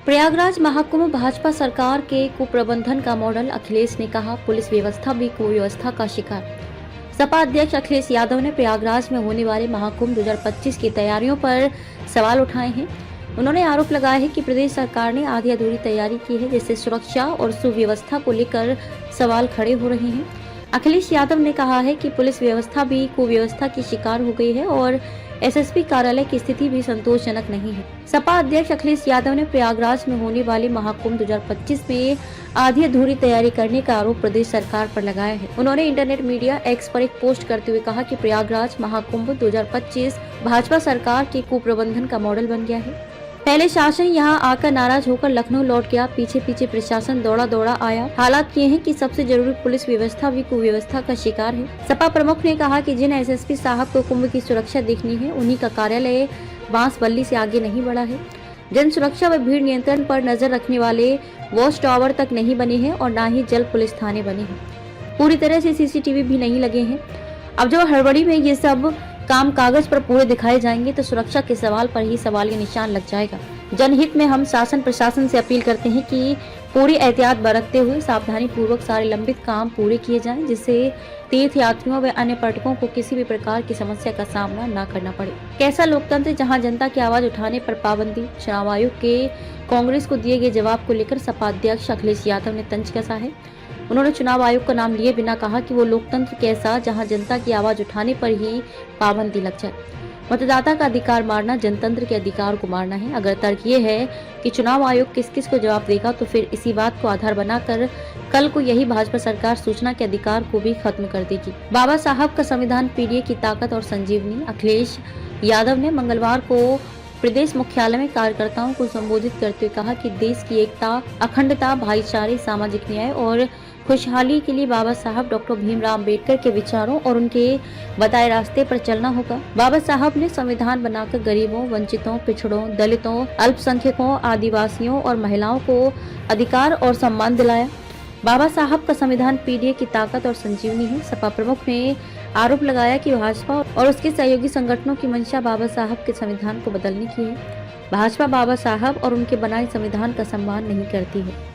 प्रयागराज महाकुंभ भाजपा सरकार के कुप्रबंधन का मॉडल, अखिलेश ने कहा। पुलिस व्यवस्था भी कुव्यवस्था का शिकार। सपा अध्यक्ष अखिलेश यादव ने प्रयागराज में होने वाले महाकुंभ 2025 की तैयारियों पर सवाल उठाए हैं। उन्होंने आरोप लगाया है कि प्रदेश सरकार ने आधी अधूरी तैयारी की है, जिससे सुरक्षा और सुव्यवस्था को लेकर सवाल खड़े हो रहे हैं। अखिलेश यादव ने कहा है कि पुलिस व्यवस्था भी कुव्यवस्था की शिकार हो गई है और एसएसपी कार्यालय की स्थिति भी संतोषजनक नहीं है। सपा अध्यक्ष अखिलेश यादव ने प्रयागराज में होने वाले महाकुंभ 2025 में आधी अधूरी तैयारी करने का आरोप प्रदेश सरकार पर लगाया है। उन्होंने इंटरनेट मीडिया एक्स पर एक पोस्ट करते हुए कहा कि प्रयागराज महाकुंभ 2025 भाजपा सरकार के कुप्रबंधन का मॉडल बन गया है। पहले शासन यहां आकर नाराज होकर लखनऊ लौट गया, पीछे पीछे प्रशासन दौड़ा दौड़ा आया। हालात ये हैं कि सबसे जरूरी पुलिस व्यवस्था भी कुव्यवस्था का शिकार है। सपा प्रमुख ने कहा कि जिन एसएसपी साहब को कुंभ की सुरक्षा देखनी है, उन्हीं का कार्यालय बांसबल्ली से आगे नहीं बढ़ा है। जन सुरक्षा व भीड़ नियंत्रण पर नजर रखने वाले वॉच टावर तक नहीं बने हैं और न ही जल पुलिस थाने बने हैं। पूरी तरह से सीसीटीवी भी नहीं लगे हैं। अब जब हड़बड़ी में ये सब काम कागज पर पूरे दिखाए जाएंगे तो सुरक्षा के सवाल पर ही सवालिया निशान लग जाएगा। जनहित में हम शासन प्रशासन से अपील करते हैं कि पूरी एहतियात बरतते हुए सावधानी पूर्वक सारे लंबित काम पूरे किए जाएं, जिससे तीर्थ यात्रियों व अन्य पर्यटकों को किसी भी प्रकार की समस्या का सामना न करना पड़े। कैसा लोकतंत्र जहां जनता की आवाज उठाने पर पाबंदी। चुनाव आयोग के कांग्रेस को दिए गए जवाब को लेकर सपा अध्यक्ष अखिलेश यादव ने तंज कसा है। उन्होंने चुनाव आयोग का नाम लिए बिना कहा कि वो लोकतंत्र कैसा जहां जनता की आवाज उठाने पर ही पाबंदी लग जाए। मतदाता का अधिकार मारना जनतंत्र के अधिकार को मारना है। अगर तर्क ये है कि चुनाव आयोग किस किस को जवाब देगा, तो फिर इसी बात को आधार बनाकर कल को यही भाजपा सरकार सूचना के अधिकार को भी खत्म कर देगी। बाबा साहब का संविधान पीडीए की ताकत और संजीवनी। अखिलेश यादव ने मंगलवार को प्रदेश मुख्यालय में कार्यकर्ताओं को संबोधित करते हुए कहा कि देश की एकता, अखंडता, भाईचारे, सामाजिक न्याय और खुशहाली के लिए बाबा साहब डॉक्टर भीमराव अम्बेडकर के विचारों और उनके बताए रास्ते पर चलना होगा। बाबा साहब ने संविधान बनाकर गरीबों, वंचितों, पिछड़ों, दलितों, अल्पसंख्यकों, आदिवासियों और महिलाओं को अधिकार और सम्मान दिलाया। बाबा साहब का संविधान पीडीए की ताकत और संजीवनी है। सपा प्रमुख ने आरोप लगाया कि भाजपा और उसके सहयोगी संगठनों की मंशा बाबा साहब के संविधान को बदलने की है। भाजपा बाबा साहब और उनके बनाए संविधान का सम्मान नहीं करती है।